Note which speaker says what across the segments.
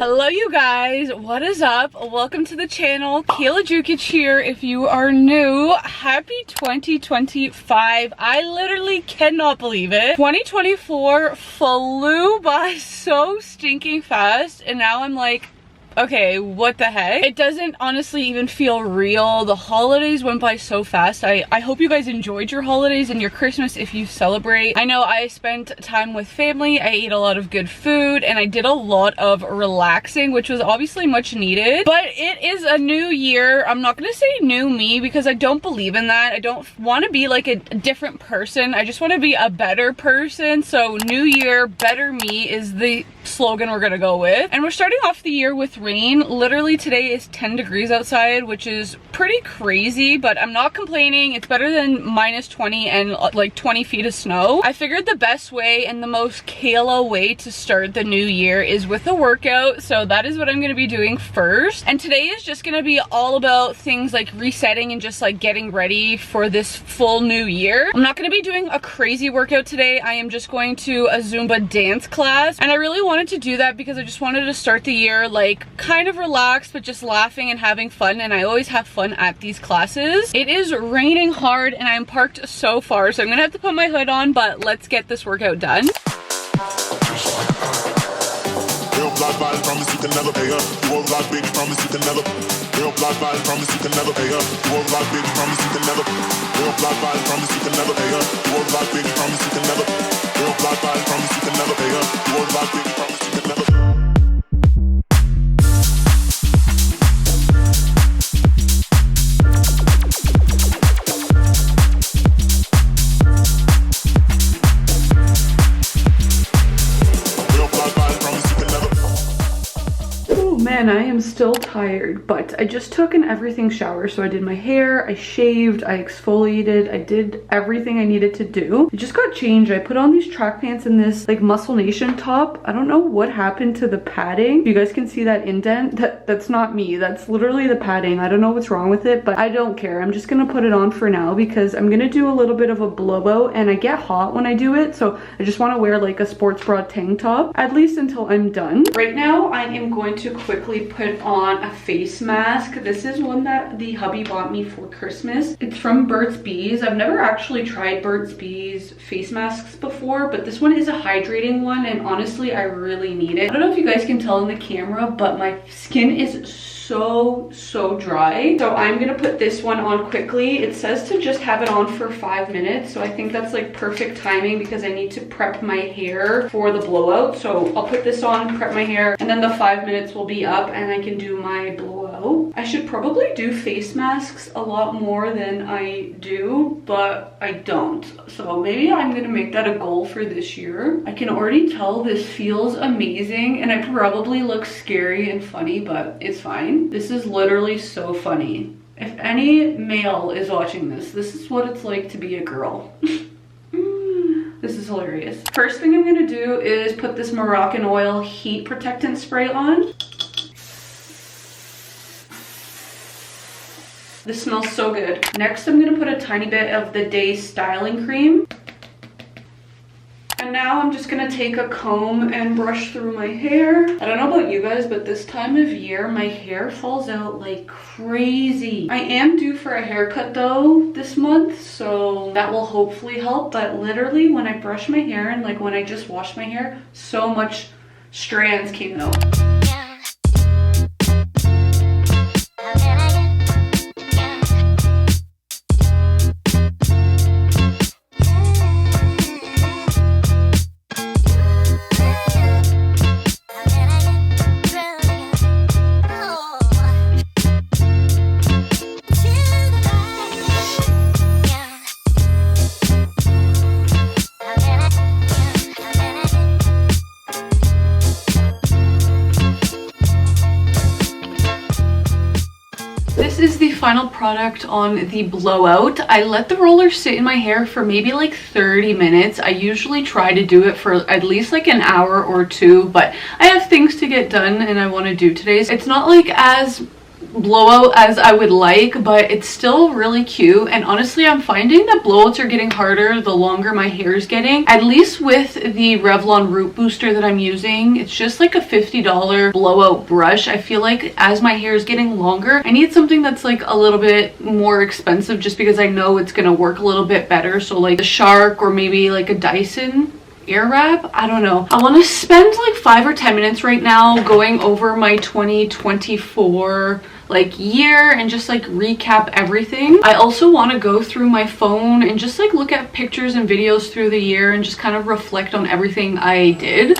Speaker 1: Hello you guys, what is up? Welcome to the channel. Kayla Jukic here. If you are new, happy 2025. I literally cannot believe it. 2024 flew by so stinking fast, and now I'm like, okay, what the heck? It doesn't honestly even feel real. The holidays went by so fast. I hope you guys enjoyed your holidays and your Christmas if you celebrate. I know I spent time with family. I ate a lot of good food and I did a lot of relaxing, which was obviously much needed. But it is a new year. I'm not gonna say new me because I don't believe in that. I don't want to be like a different person. I just want to be a better person. So new year, better me is the slogan we're gonna go with. And we're starting off the year with rain. Literally today is 10 degrees outside, which is pretty crazy, but I'm not complaining. It's better than -20 and like 20 feet of snow. I figured the best way and the most Kayla way to start the new year is with a workout, so that is what I'm gonna be doing first. And today is just gonna be all about things like resetting and just like getting ready for this full new year. I'm not gonna be doing a crazy workout today. I am just going to a Zumba dance class, and I really wanted to do that because I just wanted to start the year like kind of relaxed but just laughing and having fun, and I always have fun at these classes. It is raining hard and I'm parked so far, so I'm gonna have to put my hood on, but let's get this workout done. Man, I am still tired, but I just took an everything shower. So I did my hair, I shaved, I exfoliated, I did everything I needed to do. I just got changed. I put on these track pants and this like Muscle Nation top. I don't know what happened to the padding. You guys can see that indent. That's not me. That's literally the padding. I don't know what's wrong with it, but I don't care. I'm just gonna put it on for now because I'm gonna do a little bit of a blowout and I get hot when I do it. So I just wanna wear like a sports bra tank top, at least until I'm done. Right now, I am going to quickly put on a face mask. This is one that the hubby bought me for Christmas. It's from Burt's Bees. I've never actually tried Burt's Bees face masks before, but this one is a hydrating one, and honestly, I really need it. I don't know if you guys can tell in the camera, but my skin is so dry. So I'm gonna put this one on quickly. It says to just have it on for 5 minutes, so I think that's like perfect timing because I need to prep my hair for the blowout. So I'll put this on, prep my hair, and then the 5 minutes will be up and I can do my blowout. I should probably do face masks a lot more than I do, but I don't. So maybe I'm gonna make that a goal for this year. I can already tell this feels amazing and I probably look scary and funny, but it's fine. This is literally so funny. If any male is watching this, this is what it's like to be a girl. This is hilarious. First thing I'm gonna do is put this Moroccan oil heat protectant spray on. This smells so good. Next, I'm gonna put a tiny bit of the Day styling cream. And now I'm just gonna take a comb and brush through my hair. I don't know about you guys, but this time of year, my hair falls out like crazy. I am due for a haircut though this month, so that will hopefully help. But literally when I brush my hair and like when I just washed my hair, so much strands came out. Final product on the blowout. I let the roller sit in my hair for maybe like 30 minutes. I usually try to do it for at least like an hour or two, but I have things to get done and I want to do today. So it's not like as blowout as I would like, but it's still really cute. And honestly, I'm finding that blowouts are getting harder the longer my hair is getting. At least with the Revlon Root Booster that I'm using, it's just like a $50 blowout brush. I feel like as my hair is getting longer, I need something that's like a little bit more expensive just because I know it's gonna work a little bit better. So like a Shark or maybe like a Dyson Airwrap. I don't know. I want to spend like 5 or 10 minutes right now going over my 2024 like year and just like recap everything. I also want to go through my phone and just like look at pictures and videos through the year and just kind of reflect on everything I did.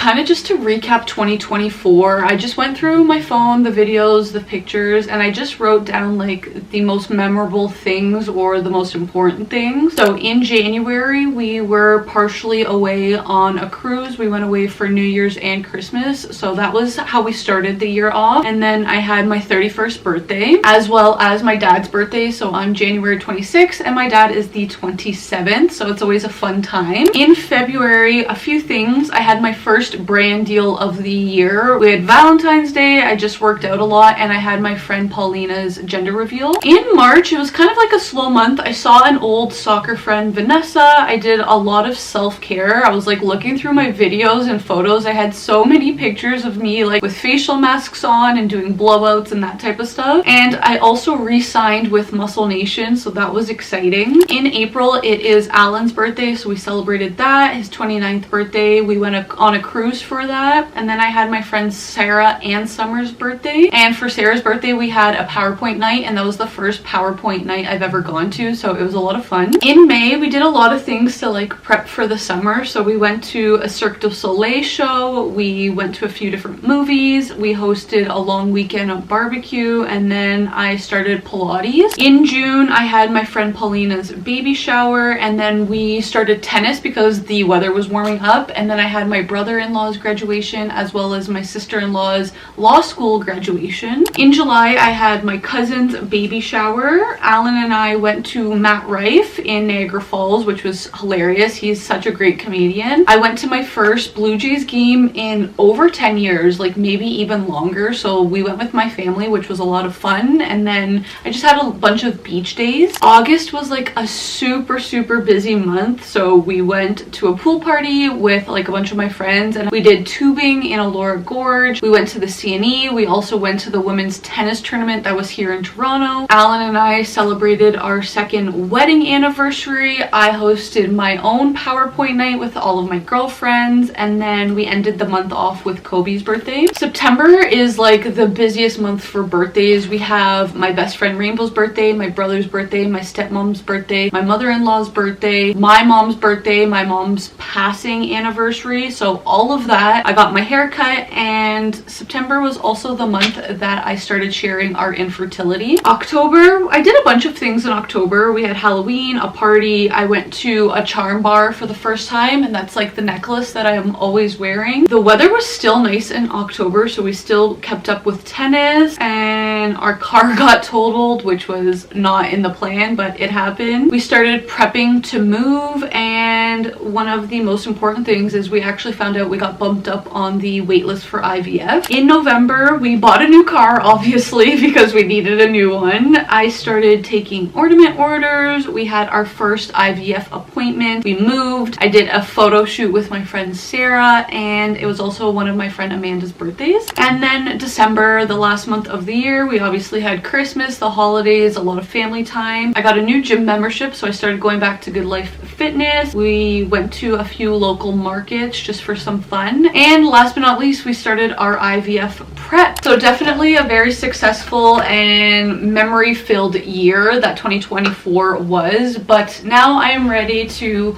Speaker 1: Kind of just to recap 2024, I just went through my phone, the videos, the pictures, and I just wrote down like the most memorable things or the most important things. So in January, we were partially away on a cruise. We went away for New Year's and Christmas. So that was how we started the year off. And then I had my 31st birthday as well as my dad's birthday. So I'm January 26th and my dad is the 27th. So it's always a fun time. In February, a few things. I had my first brand deal of the year. We had Valentine's Day. I just worked out a lot and I had my friend Paulina's gender reveal. In March, it was kind of like a slow month. I saw an old soccer friend, Vanessa. I did a lot of self-care. I was like looking through my videos and photos. I had so many pictures of me like with facial masks on and doing blowouts and that type of stuff. And I also re-signed with Muscle Nation, so that was exciting. In April, it is Alan's birthday, so we celebrated that. His 29th birthday. We went on a cruise for that. And then I had my friends Sarah and Summer's birthday, and for Sarah's birthday we had a PowerPoint night, and that was the first PowerPoint night I've ever gone to, so it was a lot of fun. In May, we did a lot of things to like prep for the summer. So we went to a Cirque du Soleil show, we went to a few different movies, we hosted a long weekend of barbecue, and then I started Pilates. In June, I had my friend Paulina's baby shower, and then we started tennis because the weather was warming up, and then I had my brother-in-law's graduation as well as my sister-in-law's law school graduation. In July, I had my cousin's baby shower. Alan and I went to Matt Rife in Niagara Falls, which was hilarious. He's such a great comedian. I went to my first Blue Jays game in over 10 years, like maybe even longer. So we went with my family, which was a lot of fun. And then I just had a bunch of beach days. August was like a super busy month. So we went to a pool party with like a bunch of my friends, and we did tubing in Allura Gorge. We went to the CNE. We also went to the women's tennis tournament that was here in Toronto. Alan and I celebrated our second wedding anniversary. I hosted my own PowerPoint night with all of my girlfriends, and then we ended the month off with Kobe's birthday. September is like the busiest month for birthdays. We have my best friend Rainbow's birthday, my brother's birthday, my stepmom's birthday, my mother-in-law's birthday, my mom's birthday, my mom's passing anniversary. So all of that. I got my hair cut, and September was also the month that I started sharing our infertility. October, I did a bunch of things in October. We had Halloween, a party. I went to a charm bar for the first time, and that's like the necklace that I am always wearing. The weather was still nice in October, so we still kept up with tennis, and our car got totaled, which was not in the plan, but it happened. We started prepping to move, and one of the most important things is we actually found out we got bumped up on the wait list for IVF. In November, we bought a new car, obviously, because we needed a new one. I started taking ornament orders. We had our first IVF appointment. We moved. I did a photo shoot with my friend Sarah, and it was also one of my friend Amanda's birthdays. And then December, the last month of the year, we obviously had Christmas, the holidays, a lot of family time. I got a new gym membership, so I started going back to Good Life Fitness. We went to a few local markets just for some fun. And last but not least, we started our IVF prep. So definitely a very successful and memory-filled year that 2024 was, but now I am ready to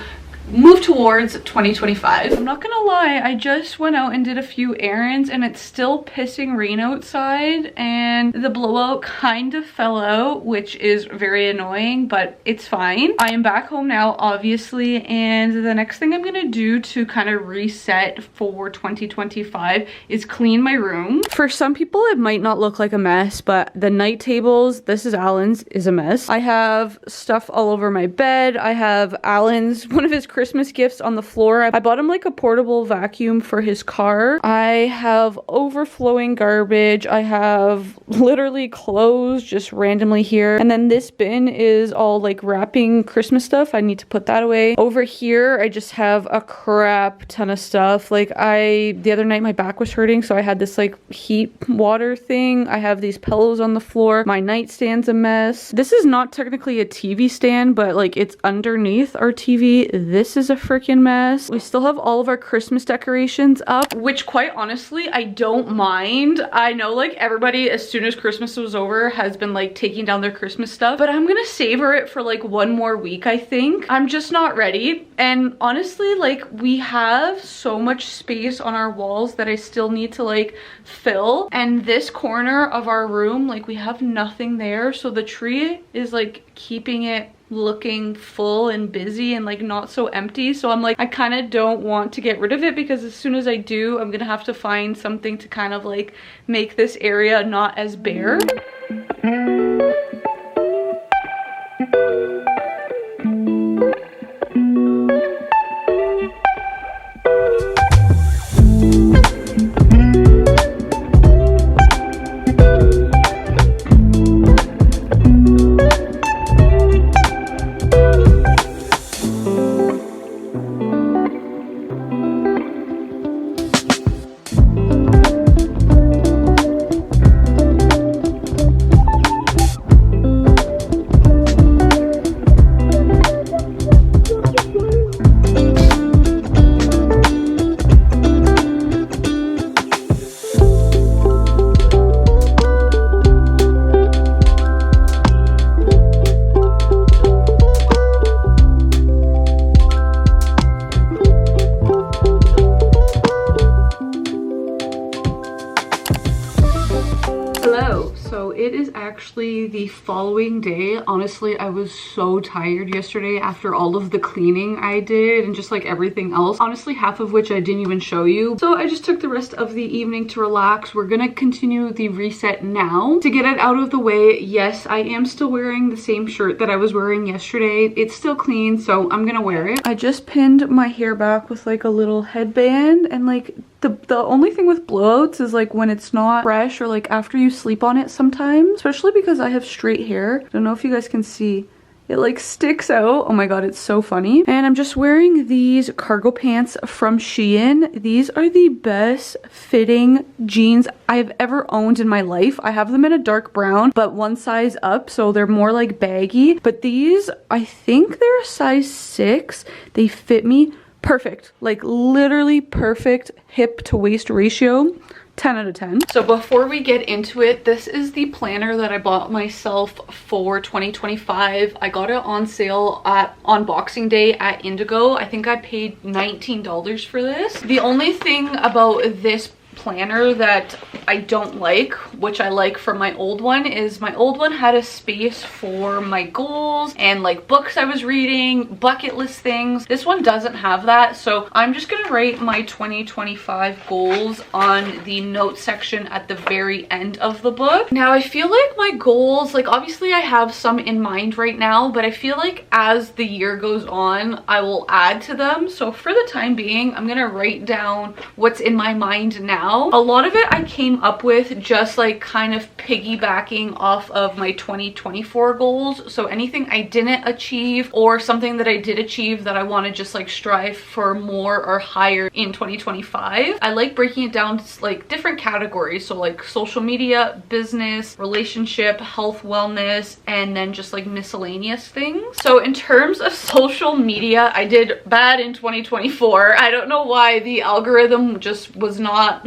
Speaker 1: move towards 2025. I'm not gonna lie, I just went out and did a few errands and it's still pissing rain outside and the blowout kind of fell out, which is very annoying, but it's fine. I am back home now, obviously, and the next thing I'm gonna do to kind of reset for 2025 is clean my room. For some people, it might not look like a mess, but the night tables, this is Alan's, is a mess. I have stuff all over my bed. I have Alan's, one of his Christmas gifts on the floor. I bought him like a portable vacuum for his car. I have overflowing garbage. I have literally clothes just randomly here. And then this bin is all like wrapping Christmas stuff. I need to put that away. Over here, I just have a crap ton of stuff. Like the other night my back was hurting, so I had this like heat water thing. I have these pillows on the floor. My nightstand's a mess. This is not technically a TV stand, but like it's underneath our TV. This is a freaking mess. We still have all of our Christmas decorations up, which quite honestly, I don't mind. I know like everybody, as soon as Christmas was over, has been like taking down their Christmas stuff, but I'm gonna savor it for like one more week, I think. I'm just not ready. And honestly, like we have so much space on our walls that I still need to like fill. And this corner of our room, like we have nothing there. So the tree is like keeping it looking full and busy and like not so empty. So I'm like, I kind of don't want to get rid of it because as soon as I do, I'm gonna have to find something to kind of like make this area not as bare. The following day. Honestly, I was so tired yesterday after all of the cleaning I did and just like everything else, honestly half of which I didn't even show you. So I just took the rest of the evening to relax. We're gonna continue the reset now. To get it out of the way, yes, I am still wearing the same shirt that I was wearing yesterday. It's still clean, so I'm gonna wear it. I just pinned my hair back with like a little headband, and like the only thing with blowouts is like when it's not fresh or like after you sleep on it sometimes, especially because I have straight hair. I don't know if you guys can see. It like sticks out. Oh my god, it's so funny. And I'm just wearing these cargo pants from Shein. These are the best fitting jeans I've ever owned in my life. I have them in a dark brown, but one size up, so they're more like baggy. But these, I think they're a size 6. They fit me perfect, like literally perfect hip to waist ratio. 10 out of 10. So before we get into it, this is the planner that I bought myself for 2025. I got it on sale on Boxing Day at Indigo. I think I paid $19 for this. The only thing about this planner that I don't like, which I like from my old one, is my old one had a space for my goals and like books I was reading, bucket list things. This one doesn't have that, so I'm just gonna write my 2025 goals on the notes section at the very end of the book. Now I feel like my goals, like obviously I have some in mind right now, but I feel like as the year goes on I will add to them. So for the time being, I'm gonna write down what's in my mind now. A lot of it I came up with just like kind of piggybacking off of my 2024 goals. So anything I didn't achieve or something that I did achieve that I want to just like strive for more or higher in 2025. I like breaking it down to like different categories. So like social media, business, relationship, health, wellness, and then just like miscellaneous things. So in terms of social media, I did bad in 2024. I don't know why the algorithm just was not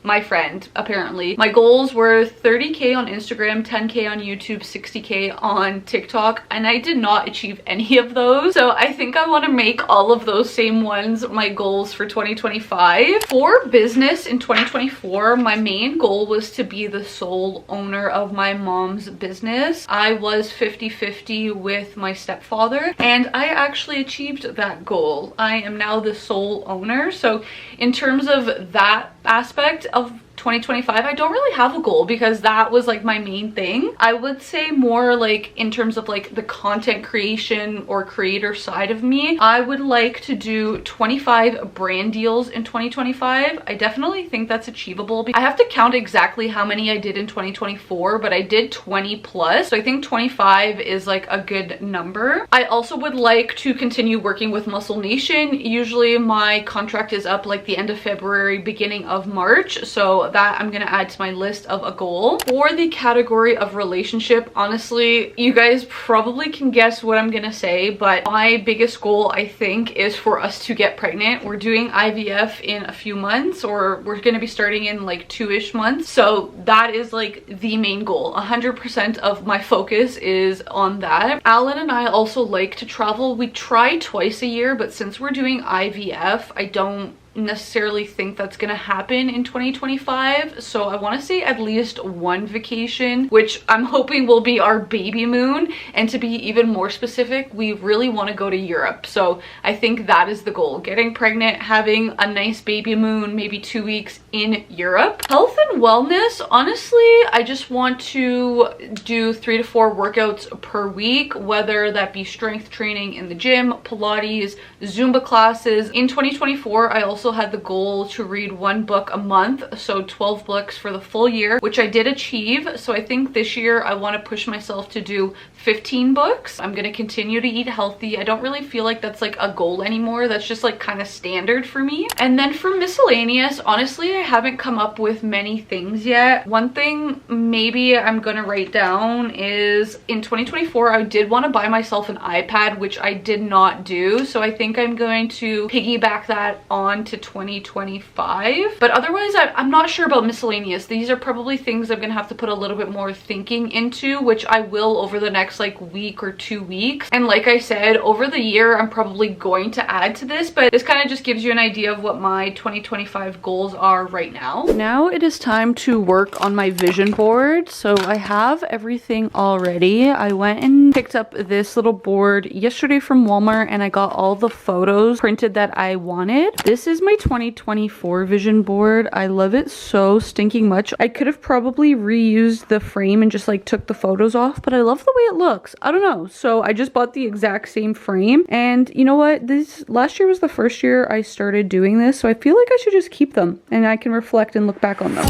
Speaker 1: my friend, apparently. My goals were 30K on Instagram, 10K on YouTube, 60K on TikTok, and I did not achieve any of those. So I think I want to make all of those same ones my goals for 2025. For business in 2024, my main goal was to be the sole owner of my mom's business. I was 50-50 with my stepfather, and I actually achieved that goal. I am now the sole owner. So in terms of that aspect of 2025, I don't really have a goal because that was like my main thing. I would say more like in terms of like the content creation or creator side of me, I would like to do 25 brand deals in 2025. I definitely think that's achievable. I have to count exactly how many I did in 2024, but I did 20 plus. So I think 25 is like a good number. I also would like to continue working with Muscle Nation. Usually my contract is up like the end of February, beginning of March. So that I'm gonna add to my list of a goal. For the category of relationship, honestly, you guys probably can guess what I'm gonna say, but my biggest goal, I think, is for us to get pregnant. We're doing IVF in a few months, or we're gonna be starting in like 2-ish months. So that is like the main goal. 100% of my focus is on that. Alan and I also like to travel. We try twice a year, but since we're doing IVF, I don't necessarily think that's gonna happen in 2025. So I want to say at least one vacation, which I'm hoping will be our baby moon. And to be even more specific, we really want to go to Europe. So I think that is the goal: getting pregnant, having a nice baby moon, maybe 2 weeks in Europe. Health and wellness, honestly, I just want to do 3 to 4 workouts per week, whether that be strength training in the gym, Pilates, Zumba classes. In 2024, I also had the goal to read 1 book a month, so 12 books for the full year, which I did achieve. So I think this year I want to push myself to do 15 books. I'm gonna continue to eat healthy. I don't really feel like that's like a goal anymore. That's just like kind of standard for me. And then for miscellaneous, honestly, I haven't come up with many things yet. One thing maybe I'm gonna write down is in 2024, I did want to buy myself an iPad, which I did not do. So I think I'm going to piggyback that on to 2025. But otherwise, I'm not sure about miscellaneous. These are probably things I'm gonna have to put a little bit more thinking into, which I will over the next like week or 2 weeks. And like I said, over the year, I'm probably going to add to this, but this kind of just gives you an idea of what my 2025 goals are right now. Now it is time to work on my vision board. So I have everything already. I went and picked up this little board yesterday from Walmart, and I got all the photos printed that I wanted. This is my 2024 vision board. I love it so stinking much. I could have probably reused the frame and just like took the photos off, but I love the way it looks. I don't know. So I just bought the exact same frame, and you know what? This last year was the first year I started doing this, so I feel like I should just keep them and I can reflect and look back on them.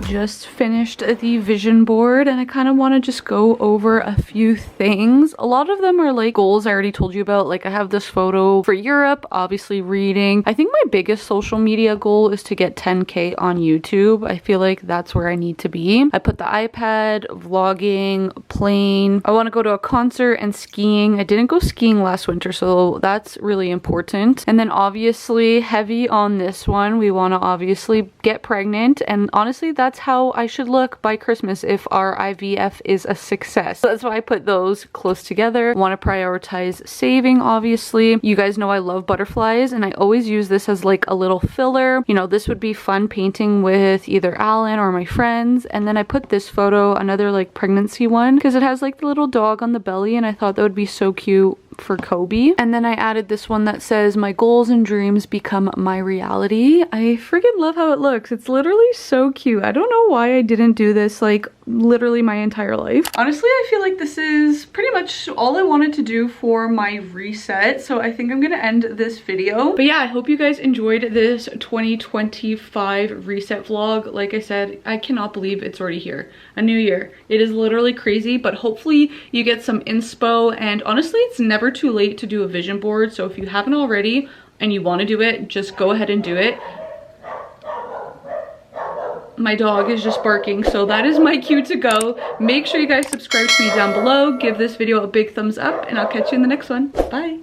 Speaker 1: Just finished the vision board, and I kind of want to just go over a few things. A lot of them are like goals I already told you about. Like I have this photo for Europe, obviously reading. I think my biggest social media goal is to get 10K on YouTube. I feel like that's where I need to be. I put the iPad, vlogging, plane. I want to go to a concert and skiing. I didn't go skiing last winter, so that's really important. And then obviously heavy on this one, we want to obviously get pregnant, and honestly that's how I should look by Christmas if our IVF is a success. So that's why I put those close together. Want to prioritize saving, obviously. You guys know I love butterflies, and I always use this as like a little filler. You know, this would be fun painting with either Alan or my friends. And then I put this photo, another like pregnancy one, because it has like the little dog on the belly, and I thought that would be so cute for Kobe. And then I added this one that says, "My goals and dreams become my reality." I freaking love how it looks. It's literally so cute. I don't know why I didn't do this like literally my entire life. Honestly, I feel like this is pretty much all I wanted to do for my reset, so I think I'm gonna end this video. But yeah, I hope you guys enjoyed this 2025 reset vlog. Like I said, I cannot believe it's already here, a new year. It is literally crazy, but hopefully you get some inspo, and honestly, it's never too late to do a vision board, so if you haven't already and you want to do it, just go ahead and do it. My dog is just barking, so that is my cue to go. Make sure you guys subscribe to me down below, give this video a big thumbs up, and I'll catch you in the next one. Bye.